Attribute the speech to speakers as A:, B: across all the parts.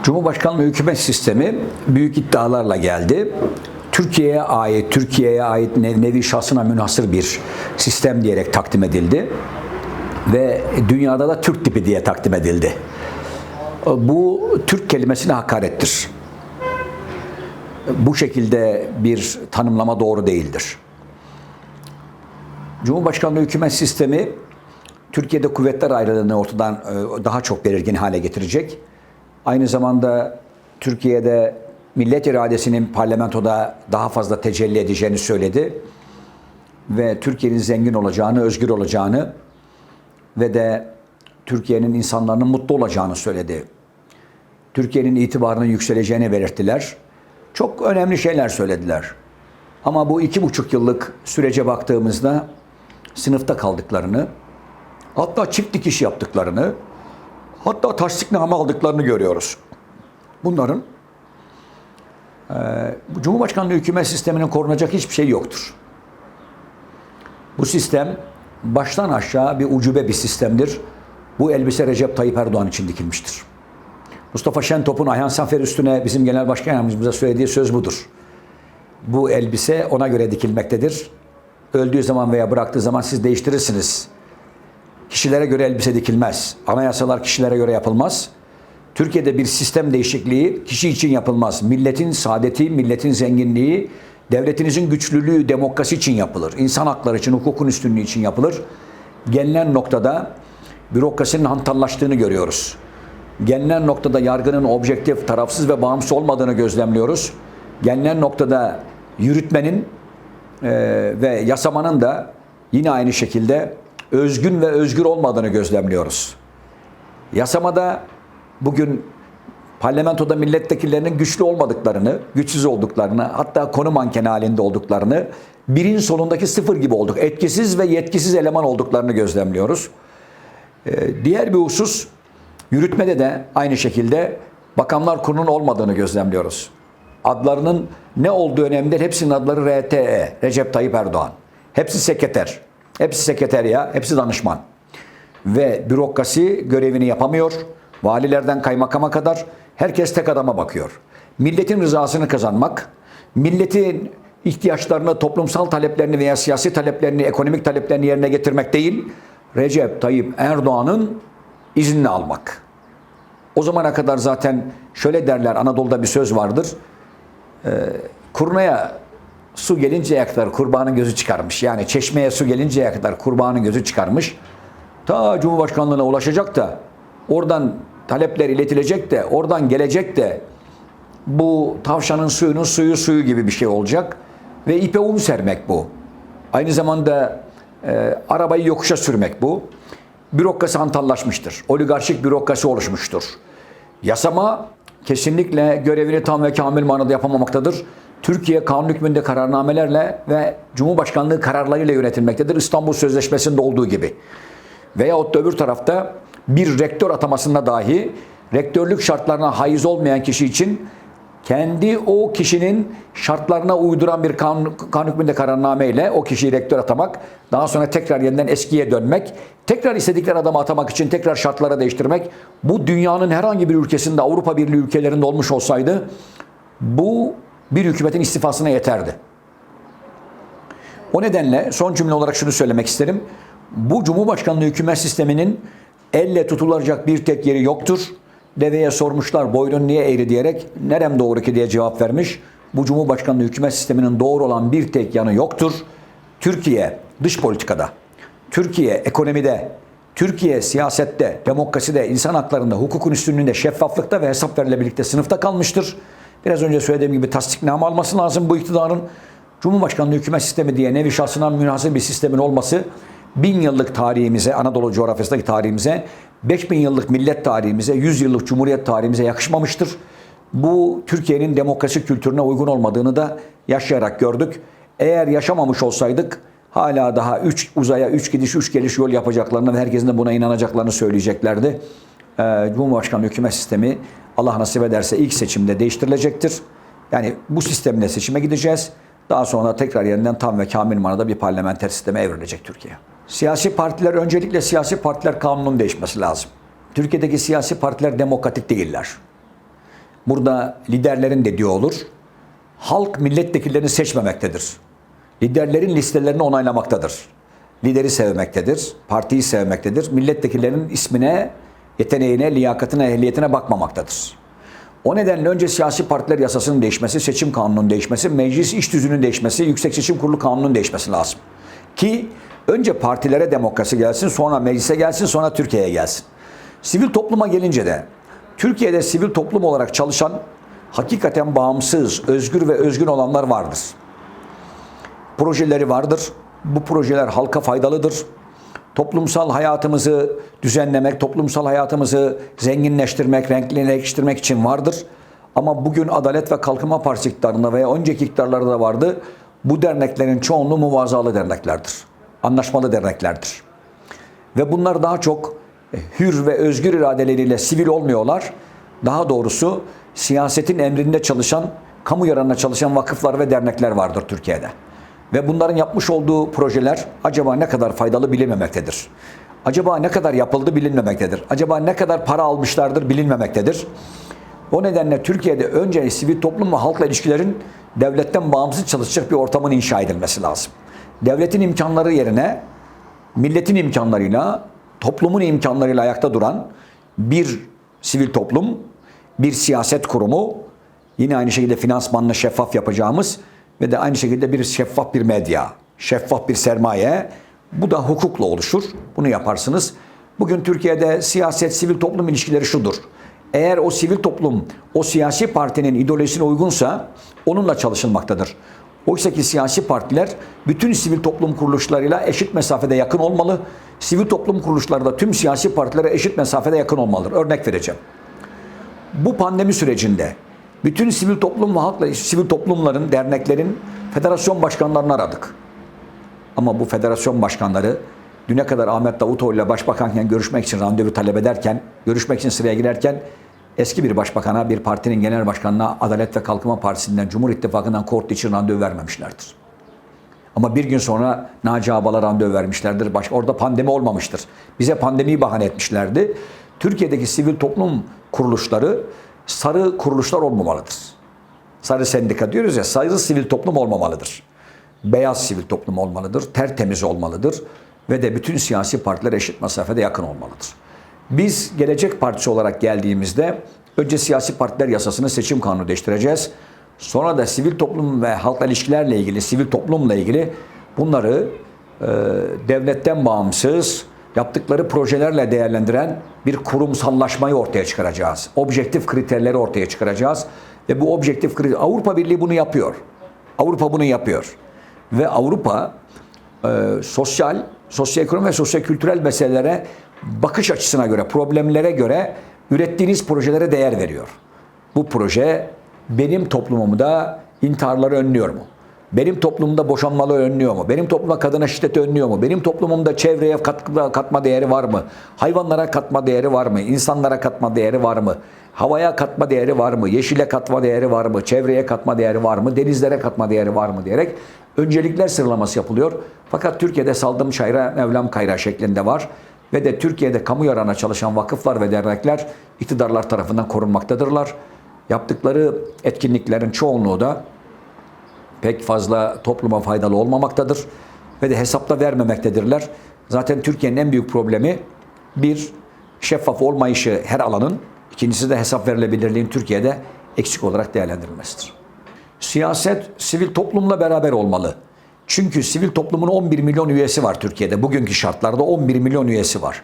A: Cumhurbaşkanlığı hükümet sistemi büyük iddialarla geldi. Türkiye'ye ait nevi şahsına münhasır bir sistem diyerek takdim edildi. Ve dünyada da Türk tipi diye takdim edildi. Bu Türk kelimesine hakarettir. Bu şekilde bir tanımlama doğru değildir. Cumhurbaşkanlığı hükümet sistemi Türkiye'de kuvvetler ayrılığını ortadan daha çok belirgin hale getirecek. Aynı zamanda Türkiye'de millet iradesinin parlamentoda daha fazla tecelli edeceğini söyledi. Ve Türkiye'nin zengin olacağını, özgür olacağını ve de Türkiye'nin insanların mutlu olacağını söyledi. Türkiye'nin itibarının yükseleceğini belirttiler. Çok önemli şeyler söylediler. Ama bu 2,5 yıllık sürece baktığımızda sınıfta kaldıklarını, hatta çift dikiş yaptıklarını, hatta tasdikname aldıklarını görüyoruz. Bunların Cumhurbaşkanlığı hükümet sisteminin korunacak hiçbir şey yoktur. Bu sistem baştan aşağı bir ucube bir sistemdir. Bu elbise Recep Tayyip Erdoğan için dikilmiştir. Mustafa Şentop'un Ayhan Sanfer üstüne bizim genel başkan yardımcımıza söylediği söz budur. Bu elbise ona göre dikilmektedir. Öldüğü zaman veya bıraktığı zaman siz değiştirirsiniz. Kişilere göre elbise dikilmez. Anayasalar kişilere göre yapılmaz. Türkiye'de bir sistem değişikliği kişi için yapılmaz. Milletin saadeti, milletin zenginliği, devletinizin güçlülüğü, demokrasi için yapılır. İnsan hakları için, hukukun üstünlüğü için yapılır. Gelinen noktada bürokrasinin hantallaştığını görüyoruz. Gelinen noktada yargının objektif, tarafsız ve bağımsız olmadığını gözlemliyoruz. Gelinen noktada yürütmenin ve yasamanın da yine aynı şekilde özgün ve özgür olmadığını gözlemliyoruz. Yasamada bugün parlamentoda milletvekillerinin güçlü olmadıklarını, güçsüz olduklarını, hatta konu mankeni halinde olduklarını, birin sonundaki sıfır gibi olduk, etkisiz ve yetkisiz eleman olduklarını gözlemliyoruz. Diğer bir husus, yürütmede de aynı şekilde Bakanlar Kurulu'nun olmadığını gözlemliyoruz. Adlarının ne olduğu önemli değil, hepsinin adları RTE, Recep Tayyip Erdoğan. Hepsi sekreter, hepsi sekreterya, hepsi danışman. Ve bürokrasi görevini yapamıyor. Valilerden kaymakama kadar herkes tek adama bakıyor. Milletin rızasını kazanmak, milletin ihtiyaçlarını, toplumsal taleplerini veya siyasi taleplerini, ekonomik taleplerini yerine getirmek değil, Recep Tayyip Erdoğan'ın iznini almak. O zamana kadar zaten şöyle derler, Anadolu'da bir söz vardır. Kurnaya su gelinceye kadar kurbanın gözü çıkarmış. Yani çeşmeye su gelinceye kadar kurbanın gözü çıkarmış. Ta Cumhurbaşkanlığına ulaşacak da oradan talepler iletilecek de oradan gelecek de bu tavşanın suyunun suyu gibi bir şey olacak ve ipe un sermek bu. Aynı zamanda arabayı yokuşa sürmek bu. Bürokrasi hantallaşmıştır. Oligarşik bürokrasi oluşmuştur. Yasama kesinlikle görevini tam ve kamil manada yapamamaktadır. Türkiye kanun hükmünde kararnamelerle ve Cumhurbaşkanlığı kararlarıyla yönetilmektedir. İstanbul Sözleşmesi'nde olduğu gibi. Veyahut da öbür tarafta bir rektör atamasında dahi rektörlük şartlarına haiz olmayan kişi için kendi o kişinin şartlarına uyduran bir kanun hükmünde kararnameyle o kişiyi rektör atamak, daha sonra tekrar yeniden eskiye dönmek, tekrar istedikleri adamı atamak için tekrar şartları değiştirmek, bu dünyanın herhangi bir ülkesinde, Avrupa Birliği ülkelerinde olmuş olsaydı bu bir hükümetin istifasına yeterdi. O nedenle son cümle olarak şunu söylemek isterim. Bu Cumhurbaşkanlığı hükümet sisteminin elle tutulacak bir tek yeri yoktur. Deveye sormuşlar boynun niye eğri diyerek nerem doğru ki diye cevap vermiş. Bu Cumhurbaşkanlığı hükümet sisteminin doğru olan bir tek yanı yoktur. Türkiye dış politikada, Türkiye ekonomide, Türkiye siyasette, demokraside, insan haklarında, hukukun üstünlüğünde, şeffaflıkta ve hesap verilebilirlikte sınıfta kalmıştır. Biraz önce söylediğim gibi tasdikname alması lazım bu iktidarın. Cumhurbaşkanlığı hükümet sistemi diye nevi şahsına münhasır bir sistemin olması 1000 yıllık tarihimize, Anadolu coğrafyasındaki tarihimize, 5000 yıllık millet tarihimize, 100 yıllık cumhuriyet tarihimize yakışmamıştır. Bu Türkiye'nin demokrasi kültürüne uygun olmadığını da yaşayarak gördük. Eğer yaşamamış olsaydık hala daha 3 uzaya 3 gidiş 3 geliş yol yapacaklarını ve herkesin de buna inanacaklarını söyleyeceklerdi. Cumhurbaşkanlığı hükümet sistemi Allah nasip ederse ilk seçimde değiştirilecektir. Yani bu sistemle seçime gideceğiz. Daha sonra tekrar yeniden tam ve kamil manada bir parlamenter sisteme evrilecek Türkiye. Siyasi partiler, öncelikle siyasi partiler kanunun değişmesi lazım. Türkiye'deki siyasi partiler demokratik değiller. burada liderlerin dediği olur. Halk milletvekillerini seçmemektedir. Liderlerin listelerini onaylamaktadır. Lideri sevmektedir, partiyi sevmektedir. Milletvekillerinin ismine, yeteneğine, liyakatine, ehliyetine bakmamaktadır. O nedenle önce siyasi partiler yasasının değişmesi, seçim kanununun değişmesi, meclis iş tüzüğünün değişmesi, Yüksek Seçim Kurulu kanununun değişmesi lazım. Ki önce partilere demokrasi gelsin, sonra meclise gelsin, sonra Türkiye'ye gelsin. Sivil topluma gelince de Türkiye'de sivil toplum olarak çalışan hakikaten bağımsız, özgür ve özgün olanlar vardır. Projeleri vardır. Bu projeler halka faydalıdır. Toplumsal hayatımızı düzenlemek, toplumsal hayatımızı zenginleştirmek, renklileştirmek için vardır. Ama bugün Adalet ve Kalkınma Partisi iktidarında veya önceki iktidarlarda da vardı. Bu derneklerin çoğunluğu muvazalı derneklerdir. Anlaşmalı derneklerdir. Ve bunlar daha çok hür ve özgür iradeleriyle sivil olmuyorlar. Daha doğrusu siyasetin emrinde çalışan, kamu yararına çalışan vakıflar ve dernekler vardır Türkiye'de. Ve bunların yapmış olduğu projeler acaba ne kadar faydalı bilinmemektedir. Acaba ne kadar yapıldı bilinmemektedir. Acaba ne kadar para almışlardır bilinmemektedir. O nedenle Türkiye'de önce sivil toplum ve halkla ilişkilerin devletten bağımsız çalışacak bir ortamın inşa edilmesi lazım. Devletin imkanları yerine milletin imkanlarıyla, toplumun imkanlarıyla ayakta duran bir sivil toplum, bir siyaset kurumu, yine aynı şekilde finansmanını şeffaf yapacağımız ve de aynı şekilde bir şeffaf bir medya, şeffaf bir sermaye, bu da hukukla oluşur. Bunu yaparsınız. Bugün Türkiye'de siyaset, sivil toplum ilişkileri şudur. Eğer o sivil toplum, o siyasi partinin ideolojisine uygunsa onunla çalışılmaktadır. Oysa ki siyasi partiler bütün sivil toplum kuruluşlarıyla eşit mesafede yakın olmalı. Sivil toplum kuruluşları da tüm siyasi partilere eşit mesafede yakın olmalıdır. Örnek vereceğim. Bu pandemi sürecinde bütün sivil toplum ve halkla sivil toplumların, derneklerin federasyon başkanlarını aradık. Ama bu federasyon başkanları düne kadar Ahmet Davutoğlu ile başbakanken görüşmek için randevu talep ederken, görüşmek için sıraya girerken eski bir başbakana, bir partinin genel başkanına Adalet ve Kalkınma Partisi'nden, Cumhur İttifakı'ndan korktuğu için randevu vermemişlerdir. Ama bir gün sonra Naci Ağbal'a randevu vermişlerdir. Orada pandemi olmamıştır. Bize pandemiyi bahane etmişlerdi. Türkiye'deki sivil toplum kuruluşları sarı kuruluşlar olmamalıdır. Sarı sendika diyoruz ya, sarı sivil toplum olmamalıdır. Beyaz sivil toplum olmalıdır, tertemiz olmalıdır ve de bütün siyasi partiler eşit mesafede yakın olmalıdır. Biz Gelecek Partisi olarak geldiğimizde önce siyasi partiler yasasını, seçim kanunu değiştireceğiz. Sonra da sivil toplum ve halkla ilişkilerle ilgili, sivil toplumla ilgili bunları devletten bağımsız, yaptıkları projelerle değerlendiren bir kurumsallaşmayı ortaya çıkaracağız. Objektif kriterleri ortaya çıkaracağız. Ve bu objektif kriter, Avrupa Birliği bunu yapıyor. Avrupa bunu yapıyor. Ve Avrupa sosyoekonomik ve sosyokültürel meselelere bakış açısına göre, problemlere göre ürettiğiniz projelere değer veriyor. Bu proje benim toplumumda intiharları önlüyor mu? Benim toplumumda boşanmaları önlüyor mu? Benim toplumda kadına şiddeti önlüyor mu? Benim toplumumda çevreye katma değeri var mı? Hayvanlara katma değeri var mı? İnsanlara katma değeri var mı? Havaya katma değeri var mı? Yeşile katma değeri var mı? Çevreye katma değeri var mı? Denizlere katma değeri var mı? Diyerek öncelikler sıralaması yapılıyor. Fakat Türkiye'de saldım çayra, Mevlam kayra şeklinde var. Ve de Türkiye'de kamu yararına çalışan vakıflar ve dernekler iktidarlar tarafından korunmaktadırlar. Yaptıkları etkinliklerin çoğunluğu da pek fazla topluma faydalı olmamaktadır ve de hesapta vermemektedirler. Zaten Türkiye'nin en büyük problemi bir, şeffaf olmayışı her alanın, ikincisi de hesap verilebilirliğin Türkiye'de eksik olarak değerlendirilmesidir. Siyaset sivil toplumla beraber olmalı. Çünkü sivil toplumun 11 milyon üyesi var Türkiye'de. Bugünkü şartlarda 11 milyon üyesi var.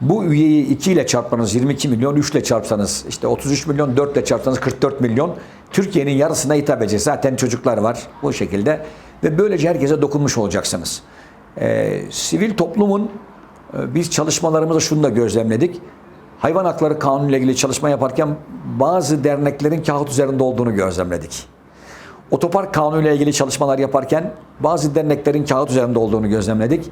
A: Bu üyeyi 2 ile çarpmanız 22 milyon, 3 ile çarpsanız işte 33 milyon, 4 ile çarpsanız 44 milyon. Türkiye'nin yarısına hitap edecek. Zaten çocuklar var bu şekilde. Ve böylece herkese dokunmuş olacaksınız. Sivil toplumun biz çalışmalarımızda şunu da gözlemledik. Hayvan hakları kanunu ile ilgili çalışma yaparken bazı derneklerin kağıt üzerinde olduğunu gözlemledik. Otopark kanunu ile ilgili çalışmalar yaparken bazı derneklerin kağıt üzerinde olduğunu gözlemledik.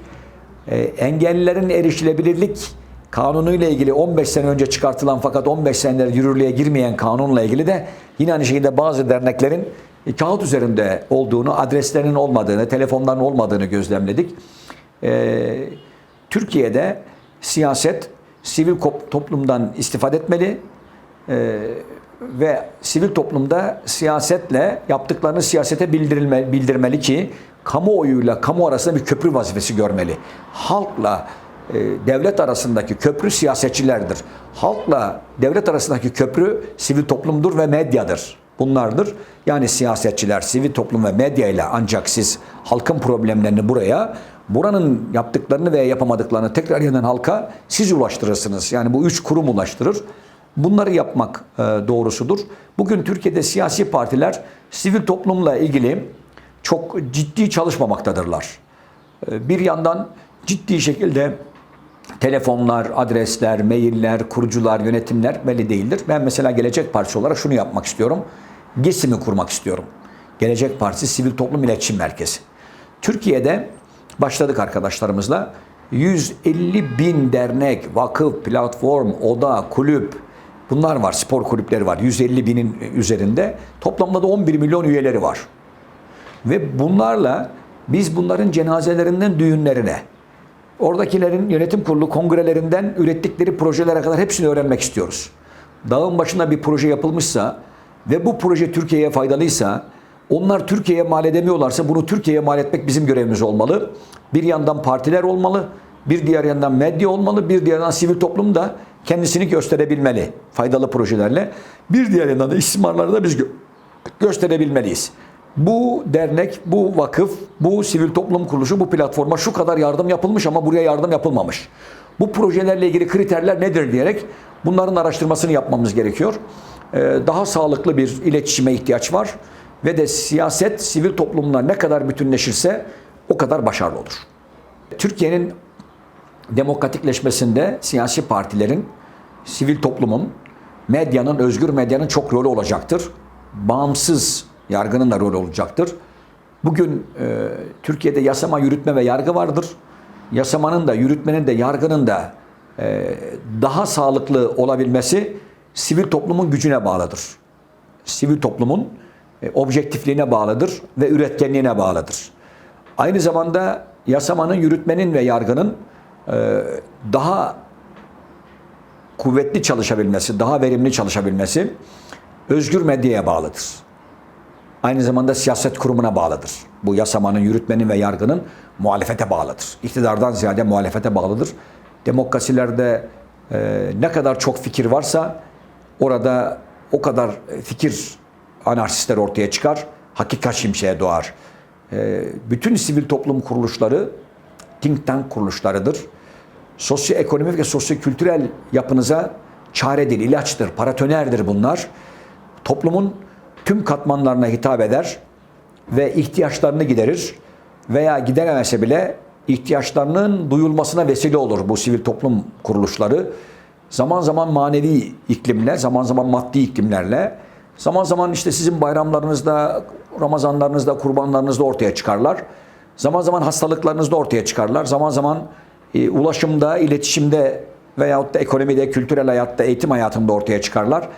A: Engellilerin erişilebilirlik kanunuyla ilgili 15 sene önce çıkartılan fakat 15 senedir yürürlüğe girmeyen kanunla ilgili de yine aynı şekilde bazı derneklerin kağıt üzerinde olduğunu, adreslerinin olmadığını, telefonların olmadığını gözlemledik. Türkiye'de siyaset sivil toplumdan istifade etmeli ve sivil toplumda siyasetle yaptıklarını siyasete bildirmeli ki kamuoyuyla kamu arasında bir köprü vazifesi görmeli. Halkla devlet arasındaki köprü siyasetçilerdir. Halkla devlet arasındaki köprü sivil toplumdur ve medyadır. Bunlardır. Yani siyasetçiler, sivil toplum ve medya ile ancak siz halkın problemlerini buranın yaptıklarını veya yapamadıklarını tekrar yeniden halka siz ulaştırırsınız. Yani bu 3 kurum ulaştırır. Bunları yapmak doğrusudur. Bugün Türkiye'de siyasi partiler sivil toplumla ilgili çok ciddi çalışmamaktadırlar. Bir yandan ciddi şekilde telefonlar, adresler, mailler, kurucular, yönetimler belli değildir. Ben mesela Gelecek Partisi olarak şunu yapmak istiyorum. GİSİM'i kurmak istiyorum. Gelecek Partisi Sivil Toplum İletişim Merkezi. Türkiye'de başladık arkadaşlarımızla. 150 bin dernek, vakıf, platform, oda, kulüp, bunlar var, spor kulüpleri var. 150 binin üzerinde. Toplamda da 11 milyon üyeleri var. Ve bunlarla biz bunların cenazelerinden düğünlerine, oradakilerin yönetim kurulu kongrelerinden ürettikleri projelere kadar hepsini öğrenmek istiyoruz. Dağın başında bir proje yapılmışsa ve bu proje Türkiye'ye faydalıysa, onlar Türkiye'ye mal edemiyorlarsa bunu Türkiye'ye mal etmek bizim görevimiz olmalı. Bir yandan partiler olmalı, bir diğer yandan medya olmalı, bir diğer yandan sivil toplum da kendisini gösterebilmeli faydalı projelerle. Bir diğer yandan da istismarları da biz gösterebilmeliyiz. Bu dernek, bu vakıf, bu sivil toplum kuruluşu, bu platforma şu kadar yardım yapılmış ama buraya yardım yapılmamış. Bu projelerle ilgili kriterler nedir diyerek bunların araştırmasını yapmamız gerekiyor. Daha sağlıklı bir iletişime ihtiyaç var ve de siyaset sivil toplumla ne kadar bütünleşirse o kadar başarılı olur. Türkiye'nin demokratikleşmesinde siyasi partilerin, sivil toplumun, medyanın, özgür medyanın çok rolü olacaktır. Bağımsız yargının da rolü olacaktır. Bugün Türkiye'de yasama, yürütme ve yargı vardır. Yasamanın da, yürütmenin de, yargının da daha sağlıklı olabilmesi sivil toplumun gücüne bağlıdır. Sivil toplumun objektifliğine bağlıdır ve üretkenliğine bağlıdır. Aynı zamanda yasamanın, yürütmenin ve yargının daha kuvvetli çalışabilmesi, daha verimli çalışabilmesi özgür medyaya bağlıdır. Aynı zamanda siyaset kurumuna bağlıdır. Bu yasamanın, yürütmenin ve yargının muhalefete bağlıdır. İktidardan ziyade muhalefete bağlıdır. Demokrasilerde ne kadar çok fikir varsa orada o kadar fikir anarşistler ortaya çıkar, hakikat şimşeği doğar. Bütün sivil toplum kuruluşları think tank kuruluşlarıdır. Sosyoekonomik ve sosyokültürel yapınıza çaredir, ilaçtır, paratonerdir bunlar. Toplumun tüm katmanlarına hitap eder ve ihtiyaçlarını giderir veya gideremese bile ihtiyaçlarının duyulmasına vesile olur bu sivil toplum kuruluşları. Zaman zaman manevi iklimler, zaman zaman maddi iklimlerle, zaman zaman işte sizin bayramlarınızda, Ramazanlarınızda, kurbanlarınızda ortaya çıkarlar. Zaman zaman hastalıklarınızda ortaya çıkarlar. Zaman zaman ulaşımda, iletişimde veyahut da ekonomide, kültürel hayatta, eğitim hayatında ortaya çıkarlar.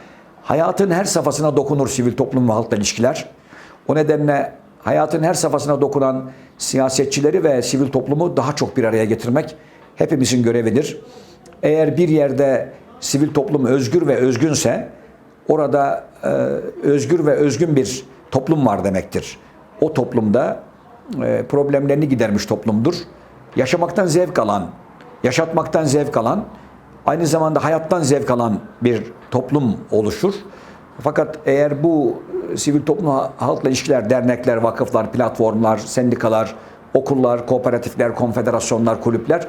A: Hayatın her safhasına dokunur sivil toplum ve halkla ilişkiler. O nedenle hayatın her safhasına dokunan siyasetçileri ve sivil toplumu daha çok bir araya getirmek hepimizin görevidir. Eğer bir yerde sivil toplum özgür ve özgünse orada özgür ve özgün bir toplum var demektir. O toplumda problemlerini gidermiş toplumdur. Yaşamaktan zevk alan, yaşatmaktan zevk alan, aynı zamanda hayattan zevk alan bir toplum oluşur. Fakat eğer bu sivil toplum halkla ilişkiler, dernekler, vakıflar, platformlar, sendikalar, okullar, kooperatifler, konfederasyonlar, kulüpler,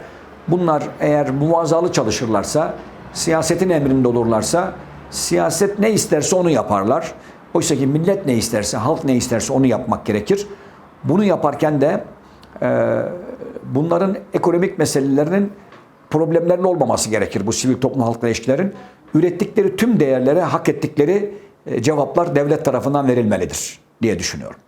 A: bunlar eğer muvazalı çalışırlarsa, siyasetin emrinde olurlarsa, siyaset ne isterse onu yaparlar. Oysa ki millet ne isterse, halk ne isterse onu yapmak gerekir. Bunu yaparken de bunların ekonomik meselelerinin problemlerin olmaması gerekir. Bu sivil toplum halkla ilişkilerin ürettikleri tüm değerlere hak ettikleri cevaplar devlet tarafından verilmelidir diye düşünüyorum.